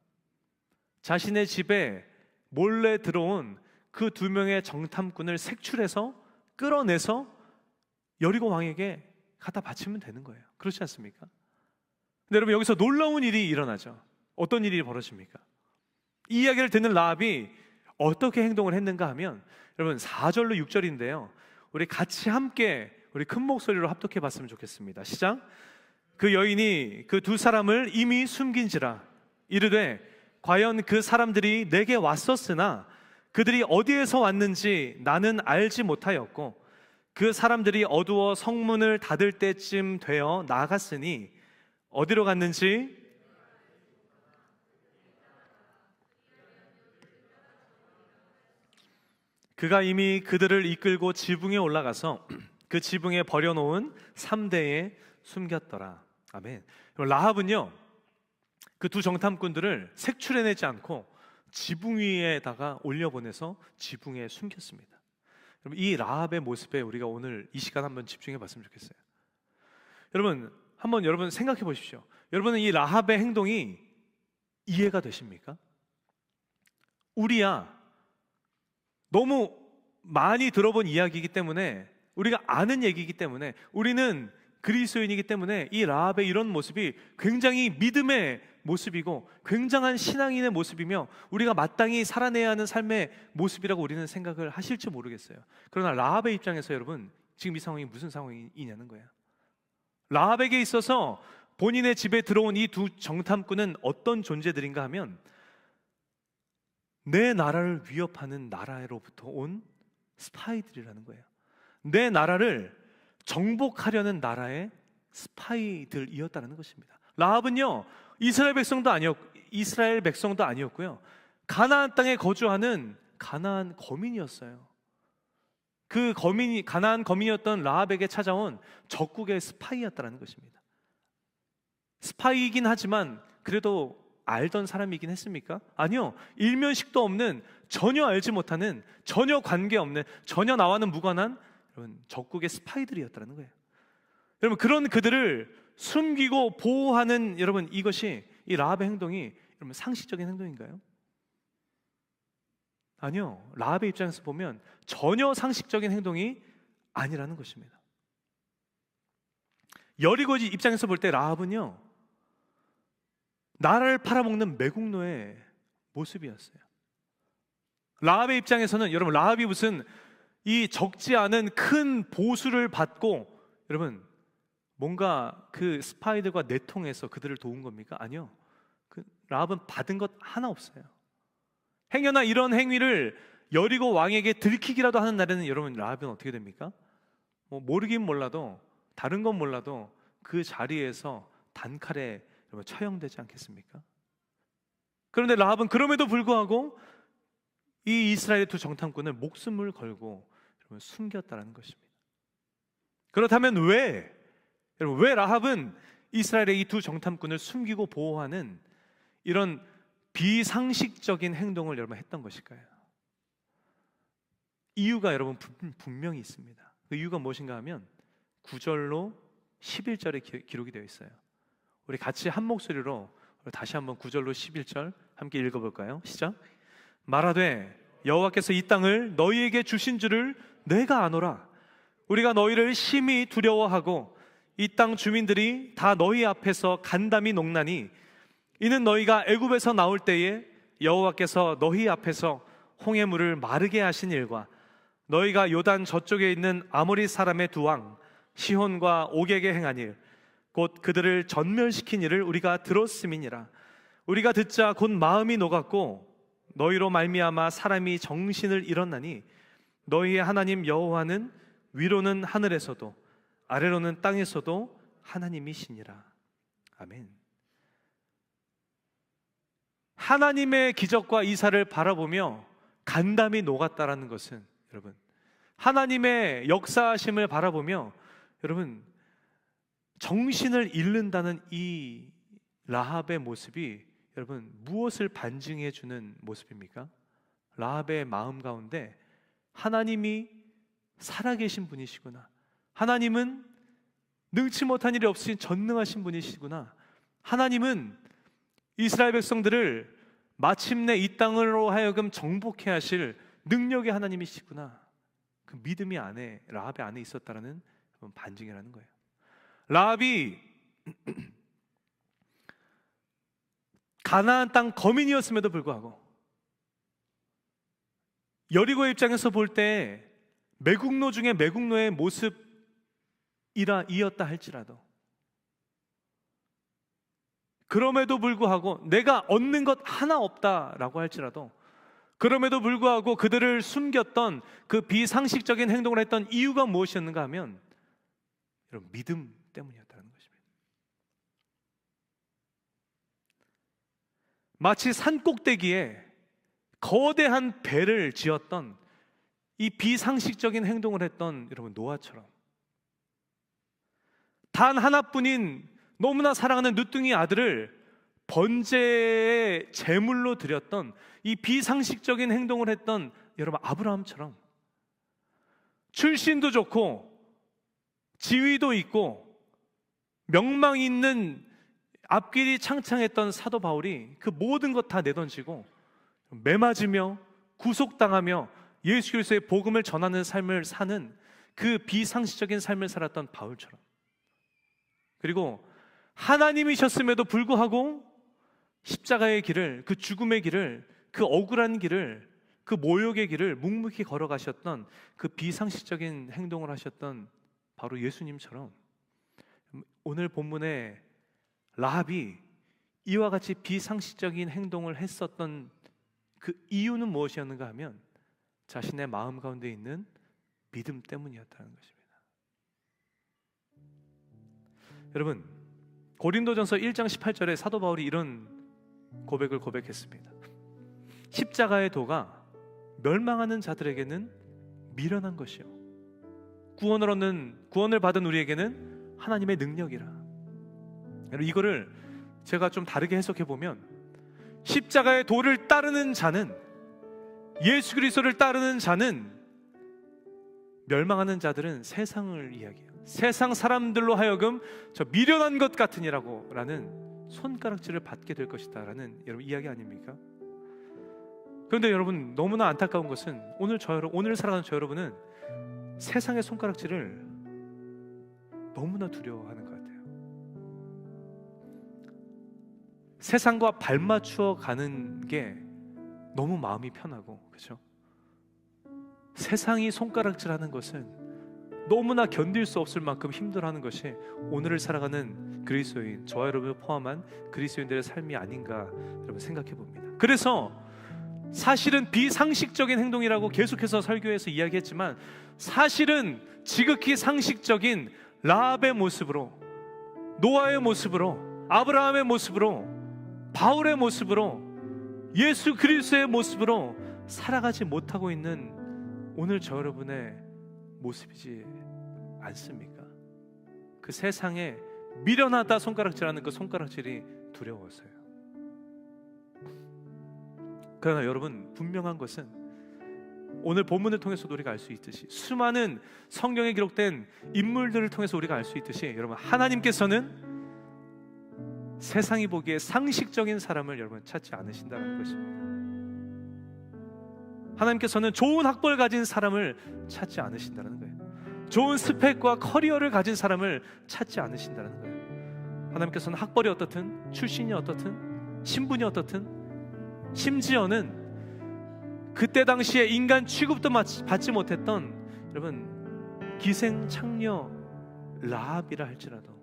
자신의 집에 몰래 들어온 그 2명의 정탐꾼을 색출해서 끌어내서 여리고 왕에게 갖다 바치면 되는 거예요. 그렇지 않습니까? 근데 여러분, 여기서 놀라운 일이 일어나죠. 어떤 일이 벌어집니까? 이 이야기를 듣는 라합이 어떻게 행동을 했는가 하면, 여러분 4절로 6절인데요, 우리 같이 함께 우리 큰 목소리로 합독해 봤으면 좋겠습니다. 시작. 그 여인이 그 2 사람을 이미 숨긴지라 이르되 과연 그 사람들이 내게 왔었으나 그들이 어디에서 왔는지 나는 알지 못하였고 그 사람들이 어두워 성문을 닫을 때쯤 되어 나갔으니 어디로 갔는지 그가 이미 그들을 이끌고 지붕에 올라가서 그 지붕에 버려놓은 3대에 숨겼더라. 아멘. 라합은요, 그 2 정탐꾼들을 색출해내지 않고 지붕 위에다가 올려보내서 지붕에 숨겼습니다. 여러분, 이 라합의 모습에 우리가 오늘 이 시간 한번 집중해 봤으면 좋겠어요. 여러분 생각해 보십시오. 여러분은 이 라합의 행동이 이해가 되십니까? 우리야 너무 많이 들어본 이야기이기 때문에, 우리가 아는 얘기이기 때문에, 우리는 그리스도인이기 때문에 이 라합의 이런 모습이 굉장히 믿음의 모습이고 굉장한 신앙인의 모습이며 우리가 마땅히 살아내야 하는 삶의 모습이라고 우리는 생각을 하실지 모르겠어요. 그러나 라합의 입장에서 여러분, 지금 이 상황이 무슨 상황이냐는 거예요. 라합에게 있어서 본인의 집에 들어온 이 2 정탐꾼은 어떤 존재들인가 하면, 내 나라를 위협하는 나라로부터 온 스파이들이라는 거예요. 내 나라를 정복하려는 나라의 스파이들이었다는 것입니다. 라합은요, 이스라엘 백성도 아니었고요, 가나안 땅에 거주하는 가나안 거민이었어요. 그 가나안 거민이었던 라합에게 찾아온 적국의 스파이였다는 것입니다. 스파이이긴 하지만 그래도 알던 사람이긴 했습니까? 아니요. 일면식도 없는, 전혀 알지 못하는, 전혀 관계없는, 전혀 나와는 무관한 여러분 적국의 스파이들이었다는 거예요. 여러분, 그런 그들을 숨기고 보호하는, 여러분 이것이, 이 라합의 행동이 여러분 상식적인 행동인가요? 아니요. 라합의 입장에서 보면 전혀 상식적인 행동이 아니라는 것입니다. 여리고 입장에서 볼 때 라합은요, 나라를 팔아먹는 매국노의 모습이었어요. 라합의 입장에서는, 여러분 라합이 무슨 이 적지 않은 큰 보수를 받고 여러분 뭔가 그 스파이들과 내통해서 그들을 도운 겁니까? 아니요. 라합은 받은 것 하나 없어요. 행여나 이런 행위를 여리고 왕에게 들키기라도 하는 날에는 여러분 라합은 어떻게 됩니까? 모르긴 몰라도, 다른 건 몰라도 그 자리에서 단칼에 여러분 처형되지 않겠습니까? 그런데 라합은 그럼에도 불구하고 이 이스라엘의 2 정탐꾼을 목숨을 걸고 여러분 숨겼다는 것입니다. 그렇다면 여러분 왜 라합은 이스라엘의 이 2 정탐꾼을 숨기고 보호하는 이런 비상식적인 행동을 여러분 했던 것일까요? 이유가 여러분 분명히 있습니다. 그 이유가 무엇인가 하면 9절로 11절에 기록이 되어 있어요. 우리 같이 한 목소리로 다시 한번 9절로 11절 함께 읽어볼까요? 시작. 말하되 여호와께서 이 땅을 너희에게 주신 줄을 내가 아노라. 우리가 너희를 심히 두려워하고 이 땅 주민들이 다 너희 앞에서 간담이 녹나니 이는 너희가 애굽에서 나올 때에 여호와께서 너희 앞에서 홍해 물을 마르게 하신 일과 너희가 요단 저쪽에 있는 아모리 사람의 2왕 시혼과 옥에게 행한 일, 곧 그들을 전멸시킨 일을 우리가 들었음이니라. 우리가 듣자 곧 마음이 녹았고 너희로 말미암아 사람이 정신을 잃었나니 너희의 하나님 여호와는 위로는 하늘에서도 아래로는 땅에서도 하나님이시니라. 아멘. 하나님의 기적과 이사를 바라보며 간담이 녹았다라는 것은 여러분 하나님의 역사하심을 바라보며 여러분 정신을 잃는다는 이 라합의 모습이 여러분 무엇을 반증해 주는 모습입니까? 라합의 마음 가운데 하나님이 살아계신 분이시구나, 하나님은 능치 못한 일이 없으신 전능하신 분이시구나, 하나님은 이스라엘 백성들을 마침내 이 땅으로 하여금 정복해 하실 능력의 하나님이시구나, 그 믿음이 라합의 안에 있었다라는 반증이라는 거예요. 라합이 가나안 땅 거민이었음에도 불구하고 여리고의 입장에서 볼 때 매국노 중에 매국노의 모습이었다 할지라도, 그럼에도 불구하고 내가 얻는 것 하나 없다라고 할지라도, 그럼에도 불구하고 그들을 숨겼던 그 비상식적인 행동을 했던 이유가 무엇이었는가 하면 여러분 믿음 때문이었다는 것입니다. 마치 산꼭대기에 거대한 배를 지었던 이 비상식적인 행동을 했던 여러분 노아처럼, 단 하나뿐인 너무나 사랑하는 늦둥이 아들을 번제의 제물로 드렸던 이 비상식적인 행동을 했던 여러분 아브라함처럼, 출신도 좋고 지위도 있고 명망 있는 앞길이 창창했던 사도 바울이 그 모든 것 다 내던지고 매맞으며 구속당하며 예수 그리스도의 복음을 전하는 삶을 사는 그 비상식적인 삶을 살았던 바울처럼, 그리고 하나님이셨음에도 불구하고 십자가의 길을, 그 죽음의 길을, 그 억울한 길을, 그 모욕의 길을 묵묵히 걸어가셨던 그 비상식적인 행동을 하셨던 바로 예수님처럼, 오늘 본문에 라합이 이와 같이 비상식적인 행동을 했었던 그 이유는 무엇이었는가 하면 자신의 마음 가운데 있는 믿음 때문이었다는 것입니다. 여러분, 고린도전서 1장 18절에 사도 바울이 이런 고백을 고백했습니다. 십자가의 도가 멸망하는 자들에게는 미련한 것이요, 구원을 받은 우리에게는 하나님의 능력이라. 여러분, 이거를 제가 좀 다르게 해석해 보면, 십자가의 도를 따르는 자는, 예수 그리스도를 따르는 자는, 멸망하는 자들은 세상을 이야기해요. 세상 사람들로 하여금 저 미련한 것 같으니라고 라는 손가락질을 받게 될 것이다 라는 여러분 이야기 아닙니까? 그런데 여러분 너무나 안타까운 것은 오늘 살아가는 저 여러분은 세상의 손가락질을 너무나 두려워하는 것 같아요. 세상과 발맞추어 가는 게 너무 마음이 편하고, 그렇죠? 세상이 손가락질하는 것은 너무나 견딜 수 없을 만큼 힘들어하는 것이 오늘을 살아가는 그리스도인, 저와 여러분을 포함한 그리스도인들의 삶이 아닌가 여러분 생각해 봅니다. 그래서 사실은 비상식적인 행동이라고 계속해서 설교에서 이야기했지만, 사실은 지극히 상식적인 라합의 모습으로, 노아의 모습으로, 아브라함의 모습으로, 바울의 모습으로, 예수 그리스도의 모습으로 살아가지 못하고 있는 오늘 저 여러분의 모습이지 않습니까? 그 세상에 미련하다 손가락질하는 그 손가락질이 두려워서요. 그러나 여러분 분명한 것은 오늘 본문을 통해서도 우리가 알 수 있듯이, 수많은 성경에 기록된 인물들을 통해서 우리가 알 수 있듯이, 여러분 하나님께서는 세상이 보기에 상식적인 사람을 여러분 찾지 않으신다는 것입니다. 하나님께서는 좋은 학벌을 가진 사람을 찾지 않으신다는 거예요. 좋은 스펙과 커리어를 가진 사람을 찾지 않으신다는 거예요. 하나님께서는 학벌이 어떻든, 출신이 어떻든, 신분이 어떻든, 심지어는 그때 당시에 인간 취급도 받지 못했던 여러분 기생창녀 라합이라 할지라도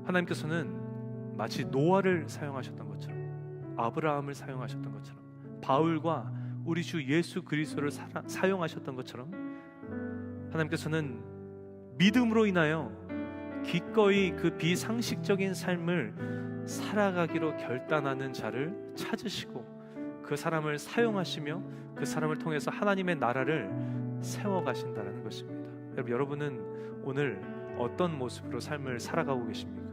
하나님께서는 마치 노아를 사용하셨던 것처럼, 아브라함을 사용하셨던 것처럼, 바울과 우리 주 예수 그리스도를 사용하셨던 것처럼, 하나님께서는 믿음으로 인하여 기꺼이 그 비상식적인 삶을 살아가기로 결단하는 자를 찾으시고 그 사람을 사용하시며 그 사람을 통해서 하나님의 나라를 세워가신다는 것입니다. 여러분은 오늘 어떤 모습으로 삶을 살아가고 계십니까?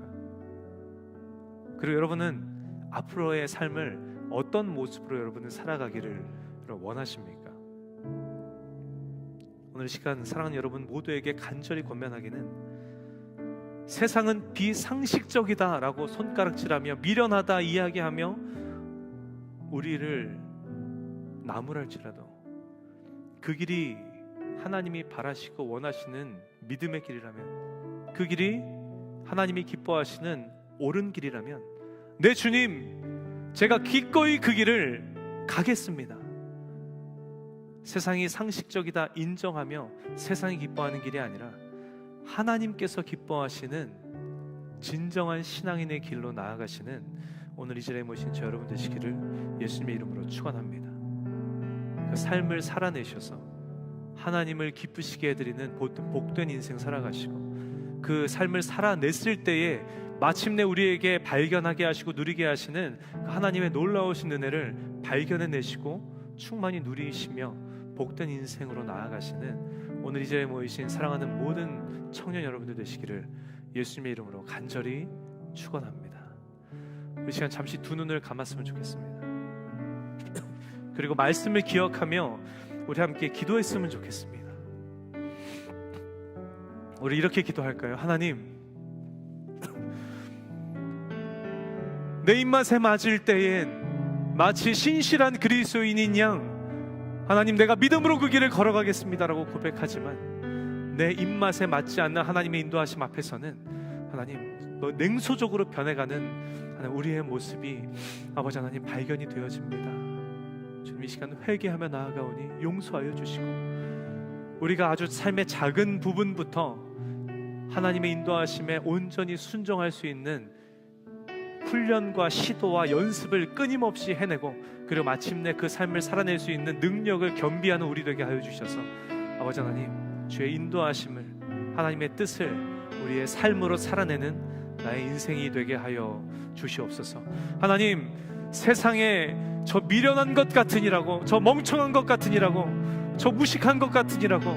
그리고 여러분은 앞으로의 삶을 어떤 모습으로 여러분은 살아가기를 원하십니까? 오늘 시간 사랑하는 여러분 모두에게 간절히 권면하기는 세상은 비상식적이다 라고 손가락질하며 미련하다 이야기하며 우리를 나무랄지라도 그 길이 하나님이 바라시고 원하시는 믿음의 길이라면, 그 길이 하나님이 기뻐하시는 옳은 길이라면 내 주님, 제가 기꺼이 그 길을 가겠습니다. 세상이 상식적이다 인정하며 세상이 기뻐하는 길이 아니라 하나님께서 기뻐하시는 진정한 신앙인의 길로 나아가시는 오늘 이 자리에 모신 저 여러분 되시기를 예수님의 이름으로 축원합니다. 그 삶을 살아내셔서 하나님을 기쁘시게 해드리는 복된 인생 살아가시고 그 삶을 살아냈을 때에 마침내 우리에게 발견하게 하시고 누리게 하시는 그 하나님의 놀라우신 은혜를 발견해내시고 충만히 누리시며 복된 인생으로 나아가시는 오늘 이 자리에 모이신 사랑하는 모든 청년 여러분들 되시기를 예수님의 이름으로 간절히 축원합니다. 이 시간 잠시 두 눈을 감았으면 좋겠습니다. 그리고 말씀을 기억하며 우리 함께 기도했으면 좋겠습니다. 우리 이렇게 기도할까요? 하나님, 내 입맛에 맞을 때엔 마치 신실한 그리스도인인 양 하나님, 내가 믿음으로 그 길을 걸어가겠습니다라고 고백하지만 내 입맛에 맞지 않는 하나님의 인도하심 앞에서는 하나님, 냉소적으로 변해가는 하나님, 우리의 모습이 아버지 하나님 발견이 되어집니다. 주님, 이 시간 회개하며 나아가오니 용서하여 주시고 우리가 아주 삶의 작은 부분부터 하나님의 인도하심에 온전히 순종할 수 있는 훈련과 시도와 연습을 끊임없이 해내고 그리고 마침내 그 삶을 살아낼 수 있는 능력을 겸비하는 우리 되게 하여 주셔서 아버지 하나님, 주의 인도하심을, 하나님의 뜻을 우리의 삶으로 살아내는 나의 인생이 되게 하여 주시옵소서. 하나님, 세상에 저 미련한 것 같으니라고, 저 멍청한 것 같으니라고, 저 무식한 것 같으니라고,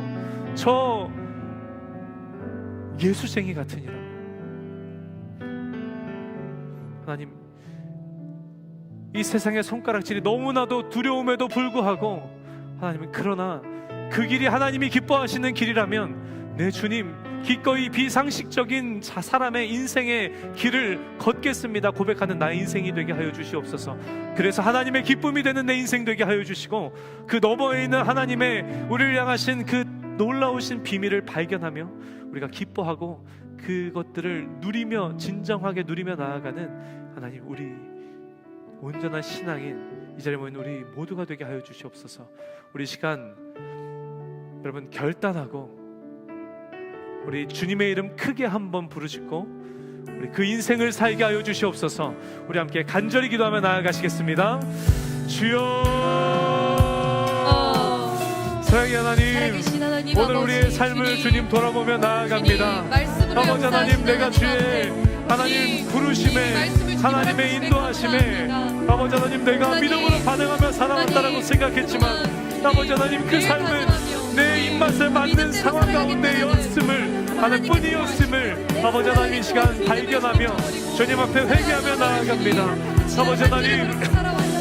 저 예수쟁이 같으니라고 하나님, 이 세상의 손가락질이 너무나도 두려움에도 불구하고 하나님, 그러나 그 길이 하나님이 기뻐하시는 길이라면 내 주님, 기꺼이 비상식적인 사람의 인생의 길을 걷겠습니다 고백하는 나의 인생이 되게 하여 주시옵소서. 그래서 하나님의 기쁨이 되는 내 인생 되게 하여 주시고 그 너머에 있는 하나님의 우리를 향하신 그 놀라우신 비밀을 발견하며 우리가 기뻐하고 그것들을 누리며 진정하게 누리며 나아가는 하나님, 우리 온전한 신앙인 이 자리에 모인 우리 모두가 되게 하여 주시옵소서. 우리 시간 여러분 결단하고 우리 주님의 이름 크게 한번 부르짖고 우리 그 인생을 살게 하여 주시옵소서. 우리 함께 간절히 기도하며 나아가시겠습니다. 주여, 사랑의 하나님, 오늘 우리의 삶을 주님 돌아보며 나아갑니다. 아버지 하나님, 내가 주의 하나님 부르심에, 하나님의 인도하심에 아버지 하나님, 내가 믿음으로 반응하며 살아왔다라고 생각했지만 아버지 하나님, 그 삶은 내 입맛에 맞는 상황 가운데였음을 하나뿐이었음을 아버지 하나님 이 시간 발견하며 주님 앞에 회개하며 나아갑니다. 아버지 하나님,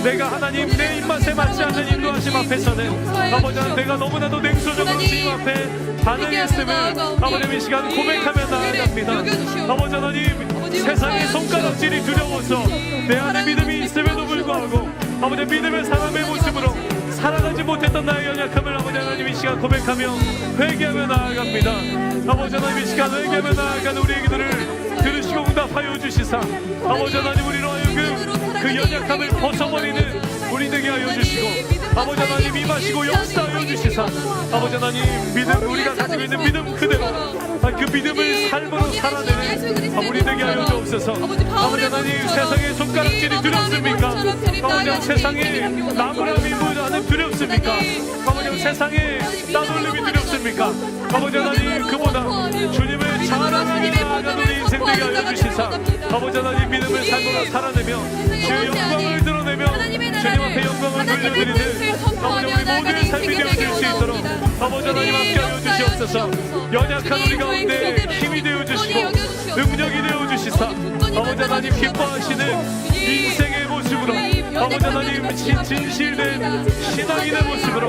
내가 하나님 내 입맛에 맞지 않는 인도하심 앞에서는 아버지 하나님, 내가 너무나도 냉소적으로 주님 앞에 반응했음을 아버지 이 시간 고백하며 나아갑니다. 아버지 하나님, 세상의 손가락질이 두려워서 내 안에 믿음이 있음에도 불구하고 아버지 믿음의 사람의 모습으로 살아가지 못했던 나의 연약함을 아버지 하나님 이 시간 고백하며 회개하며 나아갑니다. 아버지 하나님, 이 시간 회개하며 나아가는 우리의 기도를 들으시고 응답하여 주시사 아버지 하나님, 우리로 하여금 그 연약함을 벗어버리는 우리 되게 하여 주시고 아버지 하나님 임하시고 역사하여 주시사 아버지 하나님 믿음 우리가 가지고 있는 믿음 그대로 그 믿음을 삶으로 살아내는 우리 되게 하여 주옵소서. 아버지 하나님 세상의 손가락질이 두렵습니까? 아버지 하나님 세상에 나무람이 무자는 두렵습니까? 아버지 하나님 세상에 따돌림이 두렵습니까? 아버지 하나님 그보다 주님을 자랑하는 우리 인생 되게 하여 주시사 아버지 하나님 믿음을 삶으로 살아내며 주의 영광을 드러내며 주님 앞에 영광을 돌려드리는 아버지 우리 모두의 삶이 되어질 수 있도록 아버지 하나님 함께하여 주시옵소서. 연약한 우리 가운데 힘이 되어주시고 능력이 되어주시사 아버지 하나님 기뻐하시는 인생의 모습으로 아버지 하나님 진실된 신앙인의 모습으로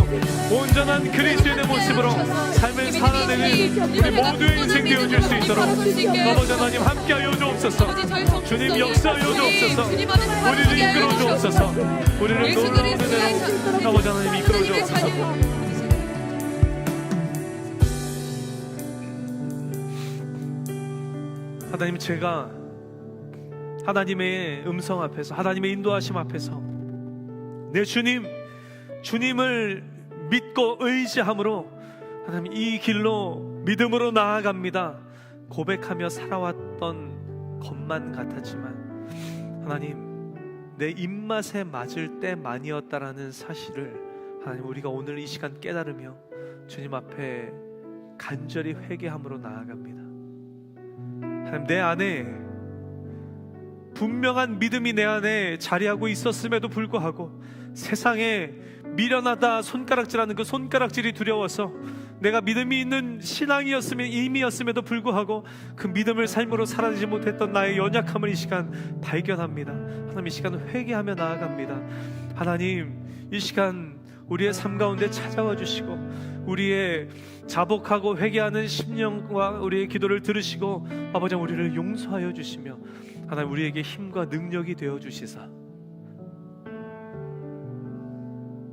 온전한 그리스도인의 모습으로 삶을 살아내는 우리 모두의 인생 되어줄 수 있도록 아버지 하나님 함께하여 주옵소서. 주님 역사하여 주옵소서. 우리를 이끌어 주옵소서. 우리를 놀라운 은혜로 아버지 하나님 이끌어 주옵소서. 하나님 제가 하나님의 음성 앞에서 하나님의 인도하심 앞에서 내 주님을 믿고 의지함으로 하나님 이 길로 믿음으로 나아갑니다 고백하며 살아왔던 것만 같았지만 하나님 내 입맛에 맞을 때만이었다라는 사실을 하나님 우리가 오늘 이 시간 깨달으며 주님 앞에 간절히 회개함으로 나아갑니다. 하나님 내 안에 분명한 믿음이 내 안에 자리하고 있었음에도 불구하고 세상에 미련하다 손가락질하는 그 손가락질이 두려워서 내가 믿음이 있는 신앙이었으면 임이었음에도 불구하고 그 믿음을 삶으로 살아내지 못했던 나의 연약함을 이 시간 발견합니다. 하나님 이 시간 회개하며 나아갑니다. 하나님 이 시간 우리의 삶 가운데 찾아와 주시고 우리의 자복하고 회개하는 심령과 우리의 기도를 들으시고 아버지 우리를 용서하여 주시며 하나님 우리에게 힘과 능력이 되어 주시사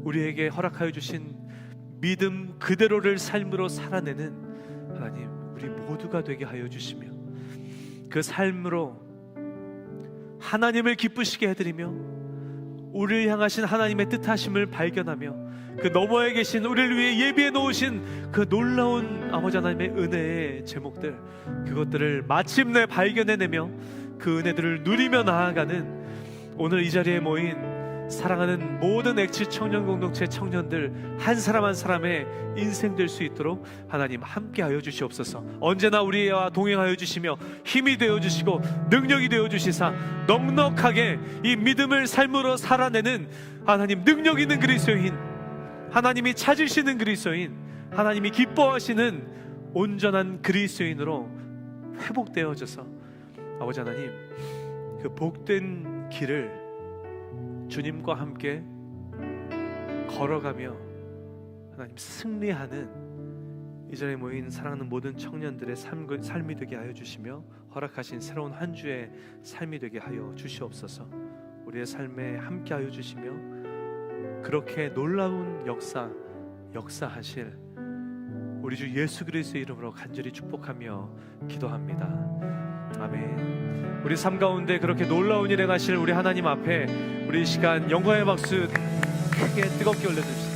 우리에게 허락하여 주신 믿음 그대로를 삶으로 살아내는 하나님 우리 모두가 되게 하여 주시며 그 삶으로 하나님을 기쁘시게 해드리며 우리를 향하신 하나님의 뜻하심을 발견하며 그 너머에 계신 우리를 위해 예비해 놓으신 그 놀라운 아버지 하나님의 은혜의 제목들 그것들을 마침내 발견해내며 그 은혜들을 누리며 나아가는 오늘 이 자리에 모인 사랑하는 모든 엑치 청년 공동체 청년들 한 사람 한 사람의 인생 될 수 있도록 하나님 함께하여 주시옵소서. 언제나 우리와 동행하여 주시며 힘이 되어 주시고 능력이 되어 주시사 넉넉하게 이 믿음을 삶으로 살아내는 하나님 능력 있는 그리스도인 하나님이 찾으시는 그리스도인 하나님이 기뻐하시는 온전한 그리스도인으로 회복되어져서 아버지 하나님 그 복된 길을 주님과 함께 걸어가며 하나님 승리하는 이 자리에 모인 사랑하는 모든 청년들의 삶이 되게 하여 주시며 허락하신 새로운 한 주의 삶이 되게 하여 주시옵소서. 우리의 삶에 함께 하여 주시며 그렇게 놀라운 역사하실 우리 주 예수 그리스도의 이름으로 간절히 축복하며 기도합니다. 아멘. 우리 삶 가운데 그렇게 놀라운 일 행하실 우리 하나님 앞에 우리 이 시간 영광의 박수 크게 뜨겁게 올려주시죠.